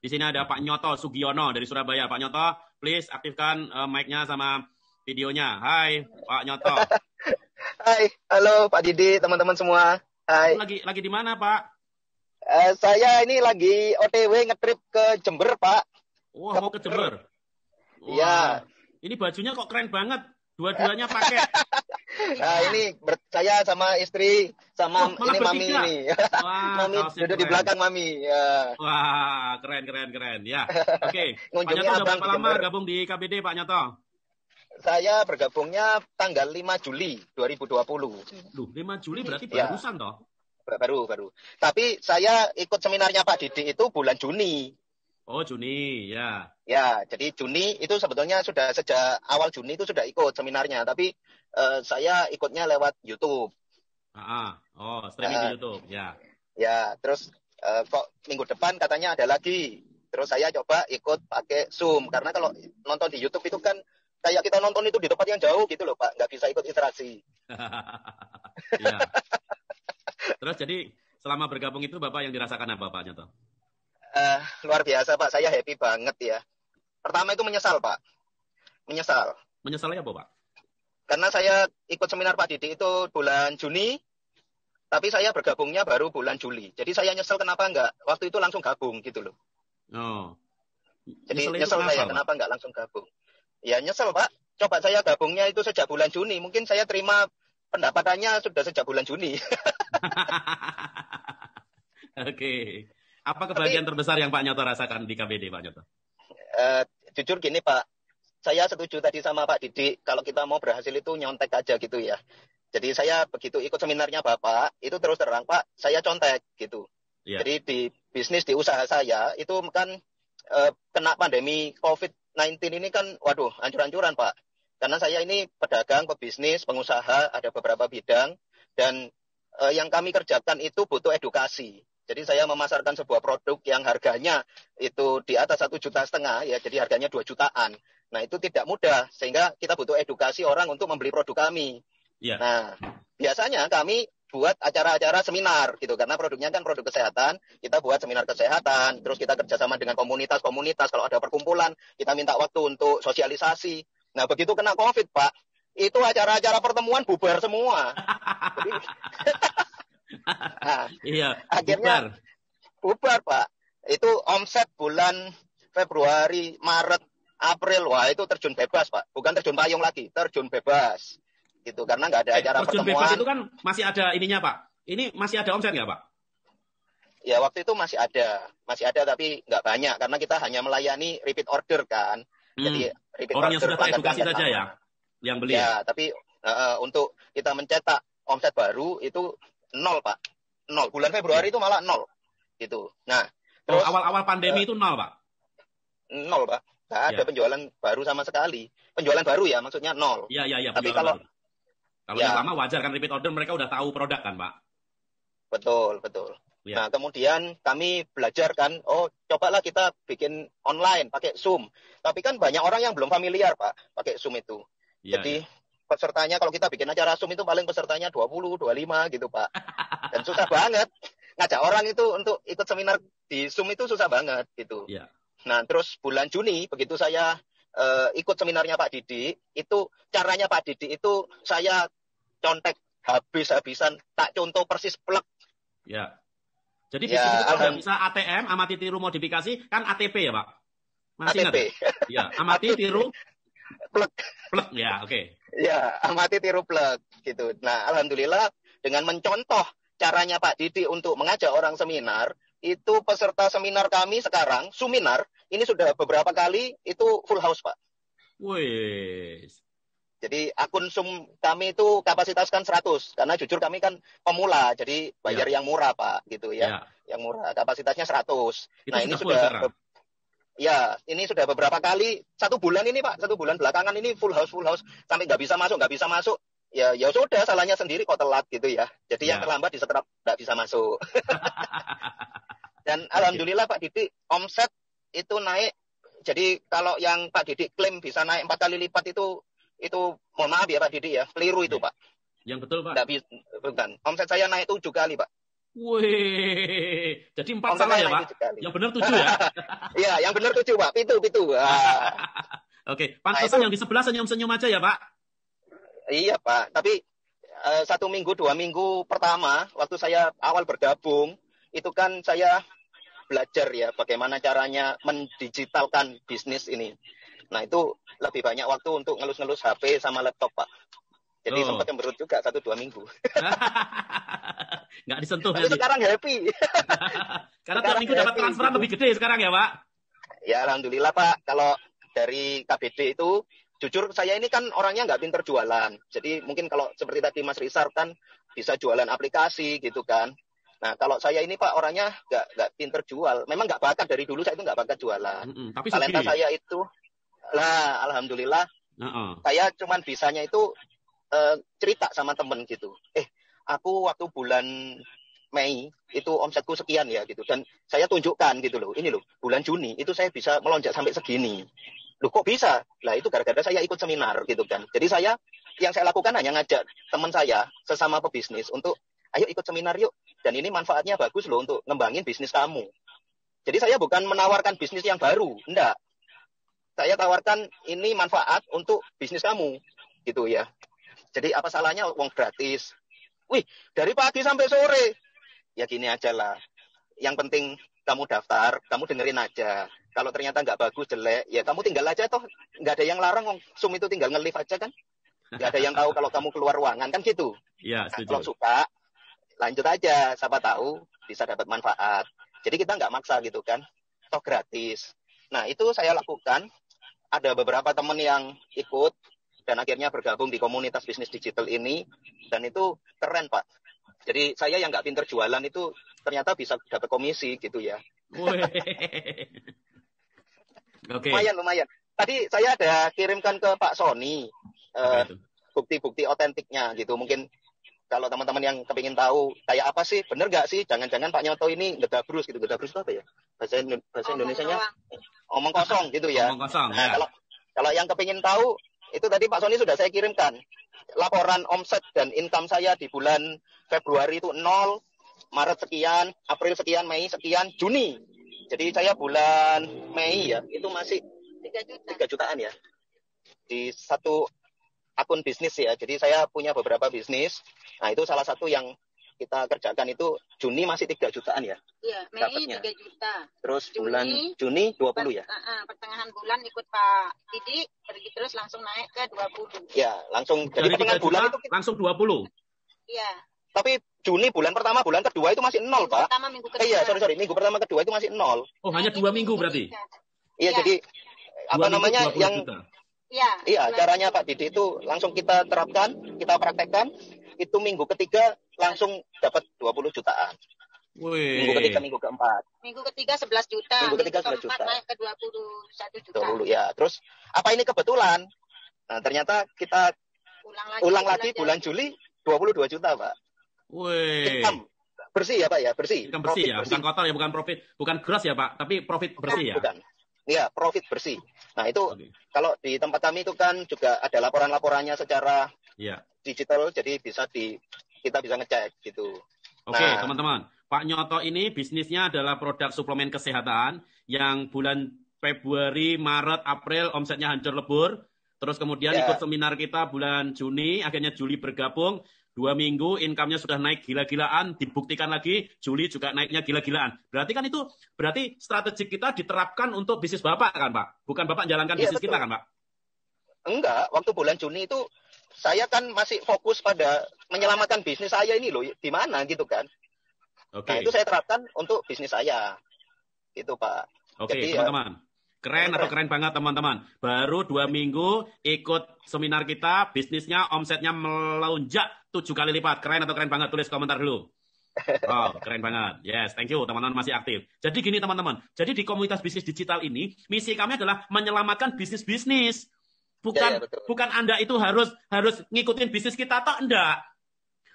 Di sini ada Pak Nyoto Sugiono dari Surabaya. Pak Nyoto, please aktifkan mic-nya sama videonya. Hai, Pak Nyoto. Hai, halo Pak Didi, teman-teman semua. Itu Hai. lagi di mana, Pak? Saya ini lagi OTW ngetrip ke Jember, Pak. Wah, mau ke Jember. Iya. Wah, ini bajunya kok keren banget. Dua-duanya pakai. Nah, ini saya sama istri, sama Wah, malah ini Mami bertiga. ini. Wah, Mami kaosnya duduk di keren. belakang Mami. Ya. Wah, keren. Ya, oke. Pak Ngunjungi Nyoto udah abang berapa di lama Jember. gabung di KBD, Pak Nyoto? Saya bergabungnya tanggal 5 Juli 2020. Duh, 5 Juli berarti Ya, barusan toh? baru. Tapi saya ikut seminarnya Pak Didi itu bulan Juni. Oh, Juni, ya. Ya, jadi Juni itu sebetulnya sudah sejak awal Juni itu sudah ikut seminarnya, tapi saya ikutnya lewat YouTube. Oh, streaming di Uh, YouTube, ya. ya, terus kok minggu depan katanya ada lagi. Terus saya coba ikut pakai Zoom, karena kalau nonton di YouTube itu kan kayak kita nonton itu di tempat yang jauh gitu loh Pak, nggak bisa ikut interaksi. Ya. Terus jadi selama bergabung itu Bapak yang dirasakan apa, Pak Nyoto? Luar biasa Pak, saya happy banget ya. Pertama itu menyesal Pak, menyesal. Menyesalnya apa, Pak? Karena saya ikut seminar Pak Didi itu bulan Juni, tapi saya bergabungnya baru bulan Juli. Jadi saya nyesel kenapa enggak waktu itu langsung gabung gitu loh. Oh, Jadi nyeselnya itu nyesel kenapa, saya Pak? kenapa enggak langsung gabung. Ya nyesel Pak. Coba saya gabungnya itu sejak bulan Juni. Mungkin saya terima pendapatannya sudah sejak bulan Juni. Oke. Apa Tapi kebahagiaan terbesar yang Pak Nyoto rasakan di KBD, Pak Nyoto? jujur gini Pak, saya setuju tadi sama Pak Didi. Kalau kita mau berhasil itu nyontek aja gitu ya. Jadi saya begitu ikut seminarnya Bapak, itu terus terang Pak, saya contek gitu. Iya. Jadi di bisnis, di usaha saya, itu kan kena pandemi COVID-19 ini kan, waduh, hancur-hancuran Pak. Karena saya ini pedagang, pebisnis, pengusaha, ada beberapa bidang, dan yang kami kerjakan itu butuh edukasi. Jadi saya memasarkan sebuah produk yang harganya itu di atas 1,5 juta, ya, jadi harganya 2 jutaan. Nah itu tidak mudah, sehingga kita butuh edukasi orang untuk membeli produk kami. Iya. Nah, biasanya kami buat acara-acara seminar gitu, karena produknya kan produk kesehatan, kita buat seminar kesehatan, terus kita kerjasama dengan komunitas-komunitas, kalau ada perkumpulan, kita minta waktu untuk sosialisasi. Nah, begitu kena COVID, Pak, itu acara-acara pertemuan bubar semua. Jadi, nah, Iya, akhirnya bubar, Pak. Itu omset bulan Februari, Maret, April, wah itu terjun bebas, Pak. Bukan terjun payung lagi, terjun bebas. Gitu, karena nggak ada acara terjun pertemuan. bebas itu kan masih ada ininya, Pak. Ini masih ada omset nggak, Pak? Ya, waktu itu masih ada tapi nggak banyak, karena kita hanya melayani repeat order kan. Jadi repeat Orang yang order sudah teredukasi saja ya, yang beli ya? Tapi untuk kita mencetak omset baru itu nol, Pak. Nol. Bulan Februari itu malah nol. Gitu. Nah, terus awal-awal pandemi itu nol, Pak? Nol, Pak. Nggak ada penjualan baru sama sekali. Penjualan baru ya, maksudnya nol. Iya. Tapi kalau yang lama wajar kan repeat order, mereka udah tahu produk kan, Pak? Betul. Ya. Nah, kemudian kami belajar kan, cobalah kita bikin online pakai Zoom. Tapi kan banyak orang yang belum familiar, Pak, pakai Zoom itu. Jadi pesertanya kalau kita bikin acara Zoom itu paling pesertanya 20, 25 gitu, Pak. Dan susah banget. Ngajak orang itu untuk ikut seminar di Zoom itu susah banget gitu. Iya. Nah, terus bulan Juni begitu saya ikut seminarnya Pak Didi, itu caranya Pak Didi itu saya contek habis-habisan, tak contoh persis plek. Ya. Jadi bisnis itu kalau udah bisa ATM, amati tiru modifikasi, kan ATP ya Pak? Masih ATP. Ya, amati tiru plek. Ya, oke. Ya, amati tiru plek gitu. Nah, alhamdulillah dengan mencontoh caranya Pak Didi untuk mengajak orang seminar, itu peserta seminar kami sekarang, Suminar, ini sudah beberapa kali itu full house, Pak. Wih. Jadi akun Zoom kami itu kapasitaskan 100, karena jujur kami kan pemula, jadi bayar yang murah, Pak, gitu ya. Yang murah, kapasitasnya 100. Itu nah, ini sudah ini sudah beberapa kali, 1 bulan ini, Pak, 1 bulan belakangan ini full house, sampai nggak bisa masuk. Ya sudah, salahnya sendiri kok telat gitu ya. Jadi yang terlambat disetrap nggak bisa masuk. Dan alhamdulillah Pak Didi omset itu naik. Jadi kalau yang Pak Didi klaim bisa naik 4 kali lipat itu mohon maaf ya Pak Didi ya, keliru itu Pak. Yang betul Pak. Bukan. Omset saya naik 7 kali Pak. Wih, jadi 4 Omset salah saya ya, naik Pak? 7 kali. Yang benar 7 ya? Iya, yang benar 7, Pak. Pitu. Oke, Nah, pantesan itu yang di sebelah senyum-senyum aja ya, Pak? iya, Pak. Tapi 1 minggu, 2 minggu pertama, waktu saya awal bergabung, itu kan saya belajar ya bagaimana caranya mendigitalkan bisnis ini. Nah, itu lebih banyak waktu untuk ngelus-ngelus HP sama laptop, Pak. Jadi sempat Oh. cemberut juga 1-2 minggu. Nggak disentuh Tapi nanti. sekarang happy. Karena tiap Sekarang minggu dapat happy transferan gitu. lebih gede sekarang ya, Pak? Ya, alhamdulillah, Pak. Kalau dari KBD itu, jujur saya ini kan orangnya nggak pinter jualan. Jadi mungkin kalau seperti tadi Mas Risar kan bisa jualan aplikasi gitu kan. Nah, kalau saya ini Pak orangnya nggak pinter jual. Memang nggak bakat dari dulu, saya itu nggak bakat jualan. Tapi Talenta sugih. saya itu, lah alhamdulillah, Heeh. saya cuman bisanya itu cerita sama temen gitu. Aku waktu bulan Mei itu omsetku sekian ya gitu. Dan saya tunjukkan gitu loh. Ini loh, bulan Juni itu saya bisa melonjak sampai segini. Loh kok bisa? Lah itu gara-gara saya ikut seminar gitu kan. Jadi yang saya lakukan hanya ngajak teman saya sesama pebisnis untuk ayo ikut seminar yuk. Dan ini manfaatnya bagus loh untuk ngembangin bisnis kamu. Jadi saya bukan menawarkan bisnis yang baru, enggak. Saya tawarkan ini manfaat untuk bisnis kamu gitu ya. Jadi apa salahnya uang gratis? Wih, dari pagi sampai sore. Ya gini aja lah. Yang penting kamu daftar, kamu dengerin aja. Kalau ternyata nggak bagus, jelek, ya kamu tinggal aja toh. Nggak ada yang larang, Zoom itu tinggal nge-live aja kan. Nggak ada yang tahu kalau kamu keluar ruangan, kan gitu. Iya, Nah, kalau setuju. suka, lanjut aja. Siapa tahu bisa dapat manfaat. Jadi kita nggak maksa gitu kan. Toh gratis. Nah, itu saya lakukan. Ada beberapa teman yang ikut dan akhirnya bergabung di komunitas bisnis digital ini. Dan itu keren, Pak. Jadi saya yang nggak pinter jualan itu ternyata bisa dapat komisi gitu ya. Wih. Oke. Lumayan. Tadi saya ada kirimkan ke Pak Sony Apa itu? bukti-bukti otentiknya gitu. Mungkin kalau teman-teman yang kepingin tahu kayak apa sih, bener nggak sih? Jangan-jangan Pak Nyoto ini gedabrus gitu. Gedabrus itu apa ya? Bahasa Indonesianya omong kosong gitu ya. Omong kosong, Nah, ya. kalau yang kepingin tahu itu tadi Pak Sony sudah saya kirimkan laporan omset dan income saya di bulan Februari itu 0, Maret sekian, April sekian, Mei sekian, Juni. Jadi saya bulan Mei ya, itu masih 3 jutaan ya. Di satu akun bisnis ya. Jadi saya punya beberapa bisnis. Nah, itu salah satu yang kita kerjakan itu Juni masih 3 jutaan ya. Iya, Mei dapatnya. 3 juta. Terus bulan Juni 20 ya. Pertengahan bulan ikut Pak Didi, pergi terus langsung naik ke 20. Ya, langsung Dari jadi 3 pertengahan bulan juta itu langsung 20. Iya. tapi Juni bulan pertama, bulan kedua itu masih 0, Pak. Minggu kedua. Iya, sorry. Minggu pertama, kedua itu masih 0. Oh, hanya 2 minggu berarti? Iya, jadi apa 2 minggu, namanya 20 yang juta. Iya, caranya Pak Didi itu langsung kita terapkan, kita praktekkan. Itu minggu ketiga langsung dapat 20 jutaan. Wih. Minggu ketiga, minggu keempat. Minggu ketiga 11 juta. Minggu ketiga 11 keempat juta. naik ke 21 juta. Dulu ya. Terus apa ini kebetulan? Nah, ternyata kita ulang lagi bulan Juli 22 juta, Pak. Wih. Income bersih ya, Pak ya, bersih. Income bersih ya, Profit bukan kotor ya, bukan profit, bukan gross ya, Pak, tapi profit bersih ya. Bukan. Iya, profit bersih. Nah, itu Oke. kalau di tempat kami itu kan juga ada laporan-laporannya secara Iya. digital, jadi kita bisa ngecek gitu. Oke, Nah. teman-teman. Pak Nyoto ini bisnisnya adalah produk suplemen kesehatan yang bulan Februari, Maret, April omsetnya hancur lebur. Terus kemudian Ya. ikut seminar kita bulan Juni, akhirnya Juli bergabung. 2 minggu income-nya sudah naik gila-gilaan, dibuktikan lagi Juli juga naiknya gila-gilaan. Berarti kan berarti strategi kita diterapkan untuk bisnis Bapak kan, Pak? Bukan Bapak jalankan Iya, bisnis betul. kita kan, Pak? Enggak, waktu bulan Juni itu saya kan masih fokus pada menyelamatkan bisnis saya ini loh, di mana gitu kan. Oke. Nah, itu saya terapkan untuk bisnis saya. Itu, Pak. Oke, Jadi, teman-teman. Keren atau keren banget, teman-teman. Baru 2 minggu ikut seminar kita, bisnisnya omsetnya melonjak 7 kali lipat. Keren atau keren banget? Tulis komentar dulu. Oh, keren banget. Yes, thank you. Teman-teman masih aktif. Jadi gini, teman-teman. Jadi di komunitas bisnis digital ini, misi kami adalah menyelamatkan bisnis-bisnis. Ya, betul. Bukan Anda itu harus ngikutin bisnis kita atau enggak.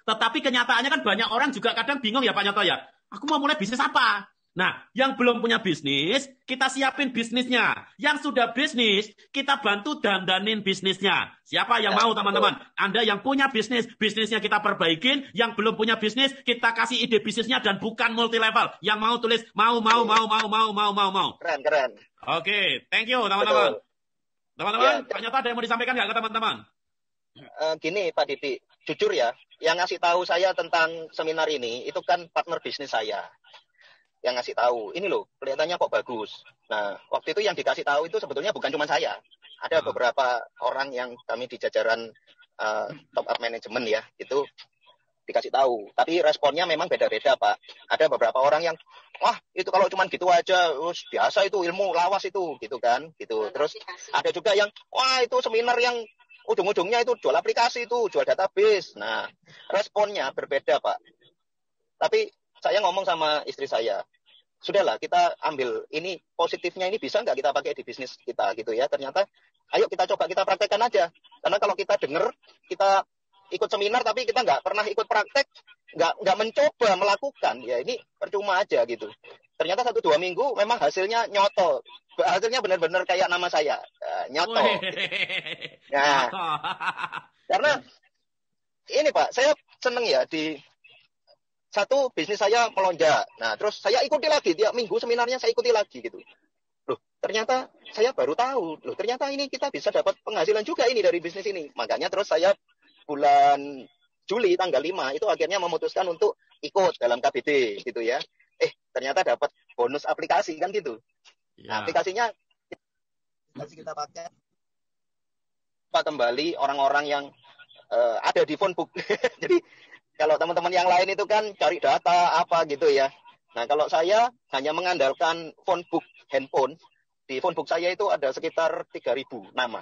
Tetapi kenyataannya kan banyak orang juga kadang bingung ya Pak Nyoto ya. Aku mau mulai bisnis apa? Nah, yang belum punya bisnis, kita siapin bisnisnya. Yang sudah bisnis, kita bantu dandanin bisnisnya. Siapa yang mau, teman-teman? Anda yang punya bisnis, bisnisnya kita perbaikin. Yang belum punya bisnis, kita kasih ide bisnisnya dan bukan multi level. Yang mau tulis mau. Keren, keren. Oke, thank you, teman-teman. Betul. Teman-teman, Ya, Pak Nyoto ada yang mau disampaikan nggak ke teman-teman? Gini Pak Didi, jujur ya, yang ngasih tahu saya tentang seminar ini itu kan partner bisnis saya. Yang ngasih tahu, ini loh, kelihatannya kok bagus. Nah, waktu itu yang dikasih tahu itu sebetulnya bukan cuma saya. Ada beberapa orang yang kami di jajaran top up management ya, itu dikasih tahu. Tapi responnya memang beda-beda, Pak. Ada beberapa orang yang, wah, itu kalau cuma gitu aja, biasa itu ilmu lawas itu, gitu kan. Gitu. Terus ada juga yang, wah, itu seminar yang ujung-ujungnya itu jual aplikasi itu, jual database. Nah, responnya berbeda, Pak. Tapi saya ngomong sama istri saya, sudahlah kita ambil ini positifnya ini bisa nggak kita pakai di bisnis kita gitu ya. Ternyata ayo kita coba kita praktekkan aja. Karena kalau kita dengar, kita ikut seminar tapi kita nggak pernah ikut praktek, nggak mencoba melakukan, ya ini percuma aja gitu. Ternyata 1-2 minggu memang hasilnya nyoto. Hasilnya benar-benar kayak nama saya, nyoto. Nah, karena ini Pak, saya seneng ya di satu bisnis saya melonjak. Nah, terus saya ikuti lagi tiap minggu seminarnya saya ikuti lagi gitu. Loh, ternyata saya baru tahu. Loh, ternyata ini kita bisa dapat penghasilan juga ini dari bisnis ini. Makanya terus saya bulan Juli tanggal 5 itu akhirnya memutuskan untuk ikut dalam KBD gitu ya. Ternyata dapat bonus aplikasi kan gitu. Nah, aplikasinya kita pakai kembali orang-orang yang ada di phonebook. Jadi kalau teman-teman yang lain itu kan cari data apa gitu ya. Nah, kalau saya hanya mengandalkan phonebook handphone, di phonebook saya itu ada sekitar 3.000 nama.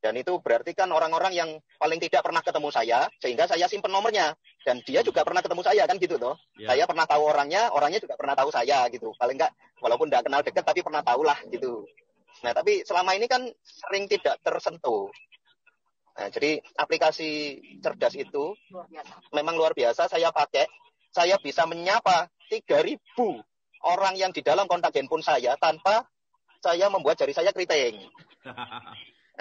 Dan itu berarti kan orang-orang yang paling tidak pernah ketemu saya, sehingga saya simpen nomornya. Dan dia juga pernah ketemu saya, kan gitu toh. Yeah. Saya pernah tahu orangnya juga pernah tahu saya gitu. Paling enggak, walaupun enggak kenal dekat, tapi pernah tahulah gitu. Nah, tapi selama ini kan sering tidak tersentuh. Nah, jadi aplikasi cerdas itu memang luar biasa saya pakai. Saya bisa menyapa 3.000 orang yang di dalam kontak handphone saya tanpa saya membuat jari saya keriting.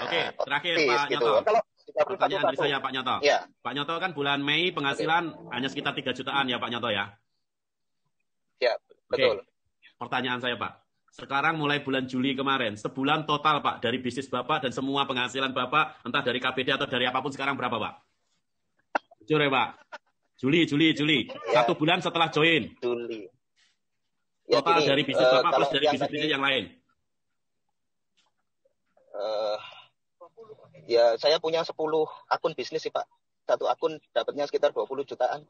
Oke, terakhir Pak gitu. Nyoto. Kalau pertanyaan dari saya Pak Nyoto. Ya. Pak Nyoto kan bulan Mei penghasilan hanya sekitar 3 jutaan ya Pak Nyoto ya? Ya, betul. Pertanyaan saya Pak. Sekarang mulai bulan Juli kemarin, sebulan total Pak, dari bisnis Bapak dan semua penghasilan Bapak, entah dari KBD atau dari apapun sekarang berapa Pak? Jujur ya Pak? Juli. Ya. 1 bulan setelah join. Juli. Ya, total gini, dari bisnis Bapak plus dari yang bisnis yang lain. Ya, saya punya 10 akun bisnis sih Pak. Satu akun dapatnya sekitar 20 jutaan.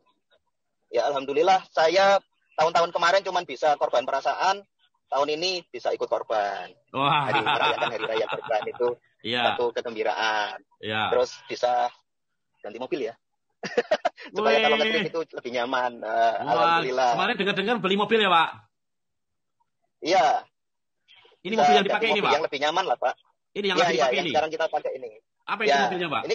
Ya, alhamdulillah saya tahun-tahun kemarin cuma bisa korban perasaan. Tahun ini bisa ikut korban. Wah. Merayakan hari raya korban itu satu kegembiraan. Terus bisa ganti mobil ya. Supaya kalau ngetrip itu lebih nyaman. Alhamdulillah. Kemarin dengar-dengar beli mobil ya Pak? Iya. Ini mobil yang dipakai ini Pak? Yang lebih nyaman lah Pak. Ini yang lagi dipakai ini? Sekarang kita pakai ini. Apa itu mobilnya Pak? Ini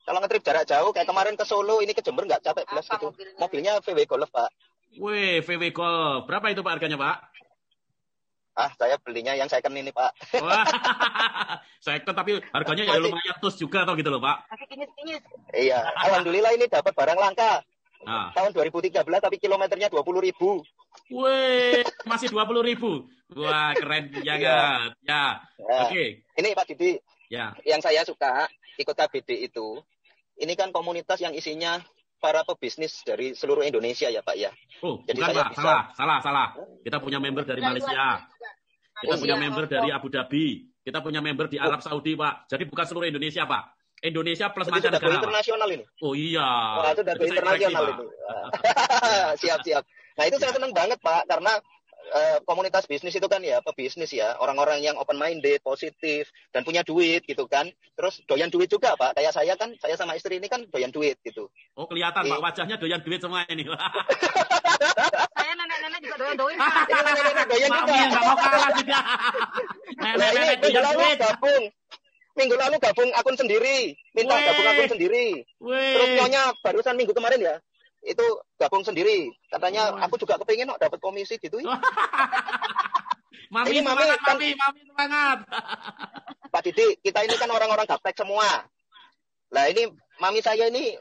kalau ngetrip jarak jauh, kayak kemarin ke Solo, ini ke Jember nggak capek plus gitu. Mobilnya VW Golf Pak. Wih, VW Golf. Berapa itu Pak harganya Pak? Saya belinya yang second ini, Pak. Wah, second tapi harganya ya lumayan tus juga atau gitu loh, Pak. Iya, alhamdulillah ini dapat barang langka. Tahun 2013 tapi kilometernya 20.000. Wih, masih 20.000. Wah, keren banget. Ya. Oke. Ini Pak Didi. Ya. Yang saya suka ikut KBD itu, ini kan komunitas yang isinya para pebisnis dari seluruh Indonesia ya Pak ya. Oh, jadi bukan Pak, salah. Kita punya member dari Malaysia. Kita punya member dari Abu Dhabi. Kita punya member di Arab Saudi, Pak. Jadi bukan seluruh Indonesia, Pak. Indonesia plus mancanegara. Itu internasional ini. Oh iya. Itu dari internasional itu. Siap. Nah, itu saya senang banget, Pak, karena komunitas bisnis itu kan ya pebisnis ya, orang-orang yang open minded, positif dan punya duit gitu kan. Terus doyan duit juga Pak. Kayak saya kan, saya sama istri ini kan doyan duit gitu. Oh kelihatan Pak, wajahnya doyan duit semua ini. Saya nenek-nenek juga doyan duit Pak. Ini nenek-nenek doyan juga. Mami nggak mau kalah juga. Nenek-nenek doyan duit. Minggu lalu gabung akun sendiri, minta gabung akun sendiri. Terus nyonya barusan minggu kemarin ya. itu gabung sendiri. Katanya aku juga kepingin dapat komisi gitu. Mami Ini Mami semangat, kan- Mami semangat. Pak Didi, kita ini kan orang-orang gaptek semua. Lah ini Mami saya ini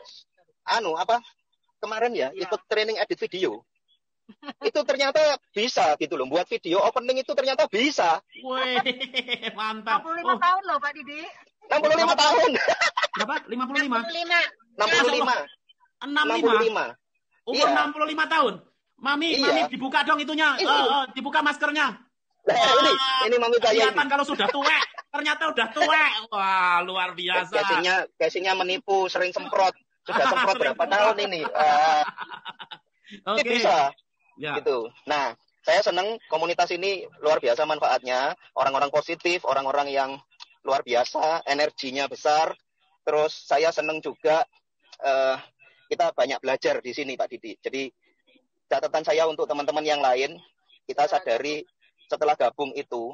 kemarin ya ikut training edit video. Itu ternyata bisa gitu loh, buat video opening itu ternyata bisa. Wih, mantap. 65 tahun loh Pak Didi. 65 tahun. Berapa? 55? 65. 65. 65. Umur Iya. 65 tahun. Mami, Iya. Mami dibuka dong itunya. Dibuka maskernya. Nah, ini Mami saya Kelihatan ini. kalau sudah tuwek. Ternyata udah tuwek. Wah, luar biasa. Casingnya menipu, sering semprot. Sudah semprot berapa tahun ini? Ini Oke. bisa. Ya. Gitu. Nah, saya senang komunitas ini luar biasa manfaatnya. Orang-orang positif, orang-orang yang luar biasa, energinya besar. Terus saya senang juga kita banyak belajar di sini, Pak Didi. Jadi catatan saya untuk teman-teman yang lain, kita sadari setelah gabung itu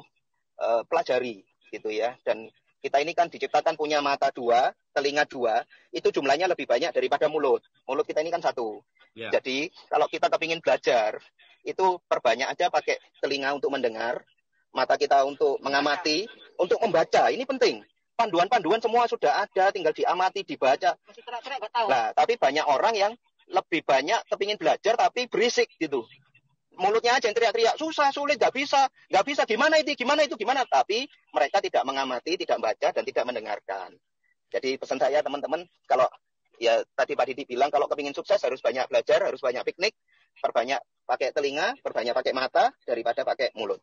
pelajari gitu ya. Dan kita ini kan diciptakan punya mata 2, telinga 2, itu jumlahnya lebih banyak daripada mulut. Mulut kita ini kan 1. Ya. Jadi kalau kita kepingin belajar, itu perbanyak aja pakai telinga untuk mendengar, mata kita untuk mengamati, untuk membaca. Ini penting. Panduan-panduan semua sudah ada, tinggal diamati, dibaca. Masih terak-terak nggak tahu. Nah, tapi banyak orang yang lebih banyak kepingin belajar tapi berisik gitu. Mulutnya aja yang teriak-teriak, susah, sulit, nggak bisa, gimana itu, gimana. Tapi mereka tidak mengamati, tidak membaca, dan tidak mendengarkan. Jadi pesan saya teman-teman, kalau ya tadi Pak Didi bilang, kalau kepingin sukses harus banyak belajar, harus banyak piknik, perbanyak pakai telinga, perbanyak pakai mata, daripada pakai mulut.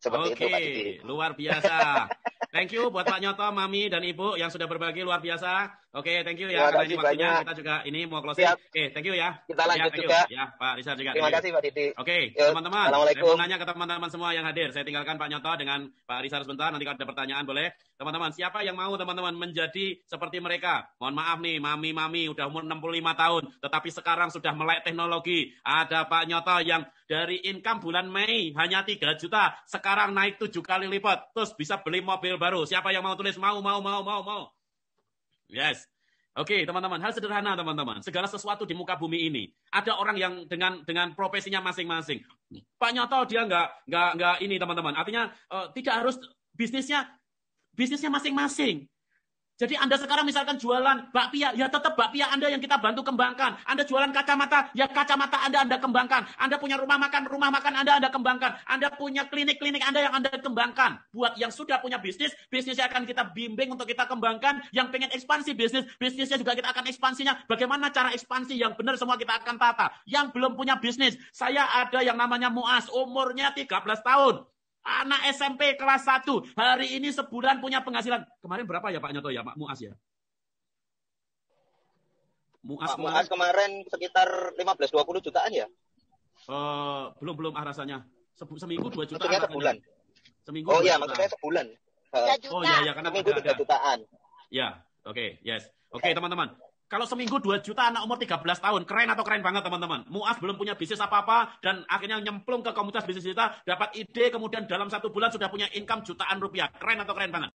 Seperti itu Pak Didi. Luar biasa. Thank you buat Pak Nyoto, Mami, dan Ibu yang sudah berbagi, luar biasa. Oke, thank you ya. Terima Karena kasih ini waktunya banyak. kita juga ini mau closing. Siap. Oke, thank you ya. Kita lanjut thank you. juga. Ya, Pak Rizal juga. Terima thank you. kasih Pak Didi. Oke, Yuk, teman-teman. Saya Assalamualaikum. mau nanya ke teman-teman semua yang hadir. Saya tinggalkan Pak Nyoto dengan Pak Rizal sebentar. Nanti kalau ada pertanyaan boleh. Teman-teman, siapa yang mau teman-teman menjadi seperti mereka? Mohon maaf nih, mami-mami udah umur 65 tahun. Tetapi sekarang sudah melek teknologi. Ada Pak Nyoto yang dari income bulan Mei hanya 3 juta. Sekarang naik 7 kali lipat. Terus bisa beli mobil baru. Siapa yang mau tulis? Mau. Yes. Oke, teman-teman, hal sederhana teman-teman. Segala sesuatu di muka bumi ini ada orang yang dengan profesinya masing-masing. Pak Nyoto dia nggak ini teman-teman. Artinya tidak harus bisnisnya masing-masing. Jadi Anda sekarang misalkan jualan bakpia, ya tetap bakpia Anda yang kita bantu kembangkan. Anda jualan kacamata, ya kacamata Anda kembangkan. Anda punya rumah makan Anda kembangkan. Anda punya klinik Anda yang Anda kembangkan. Buat yang sudah punya bisnisnya akan kita bimbing untuk kita kembangkan. Yang pengen ekspansi bisnisnya juga kita akan ekspansinya. Bagaimana cara ekspansi yang benar semua kita akan tata. Yang belum punya bisnis, saya ada yang namanya Muas, umurnya 13 tahun. Anak SMP kelas 1, hari ini sebulan punya penghasilan. Kemarin berapa ya Pak Nyoto ya, Pak Muas ya? Muas kemarin sekitar 15-20 jutaan ya? Belum rasanya. Seminggu 2 juta. Maksudnya sebulan? Seminggu. Oh iya, maksudnya sebulan. 3 juta. Oh iya, karena seminggu 3 jutaan. Ya, oke, yes. Oke, teman-teman. Kalau seminggu 2 juta anak umur 13 tahun, keren atau keren banget teman-teman. Muas belum punya bisnis apa-apa, dan akhirnya nyemplung ke komunitas bisnis kita, dapat ide, kemudian dalam 1 bulan sudah punya income jutaan rupiah. Keren atau keren banget?